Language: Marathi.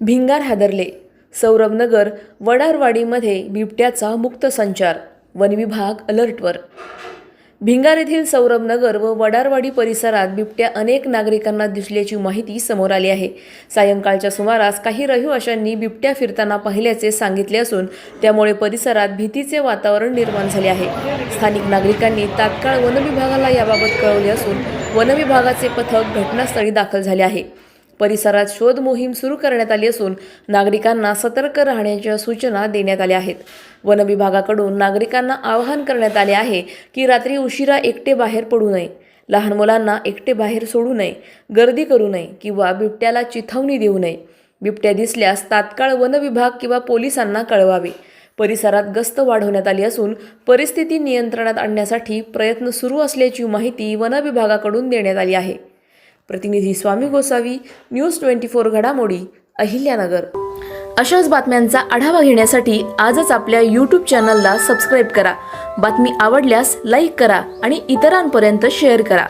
भिंगार हादरले. सौरभनगर वडारवाडीमध्ये बिबट्याचा मुक्त संचार. वनविभाग अलर्टवर. भिंगार येथील सौरभनगर व वडारवाडी परिसरात बिबट्या अनेक नागरिकांना दिसल्याची माहिती समोर आली आहे. सायंकाळच्या सुमारास काही रहिवाशांनी बिबट्या फिरताना पाहिल्याचे सांगितले असून त्यामुळे परिसरात भीतीचे वातावरण निर्माण झाले आहे. स्थानिक नागरिकांनी तात्काळ वनविभागाला याबाबत कळवले असून वनविभागाचे पथक घटनास्थळी दाखल झाले आहे. परिसरात शोध मोहीम सुरू करण्यात आली असून नागरिकांना सतर्क राहण्याच्या सूचना देण्यात आल्या आहेत. वन विभागाकडून नागरिकांना आवाहन करण्यात आले आहे की रात्री उशिरा एकटे बाहेर पडू नये, लहान मुलांना एकटे बाहेर सोडू नये, गर्दी करू नये किंवा बिबट्याला चिथावणी देऊ नये. बिबट्या दिसल्यास तात्काळ वन विभाग किंवा पोलिसांना कळवावे. परिसरात गस्त वाढवण्यात आली असून परिस्थिती नियंत्रणात आणण्यासाठी प्रयत्न सुरू असल्याची माहिती वन विभागाकडून देण्यात आली आहे. प्रतिनिधी स्वामी गोसावी, न्यूज 24 घडामोडी, अहिल्यानगर. अशाच बातम्यांचा आढावा घेण्यासाठी आजच आपल्या YouTube चॅनलला सबस्क्राईब करा. बातमी आवडल्यास लाईक करा आणि इतरांपर्यंत शेअर करा.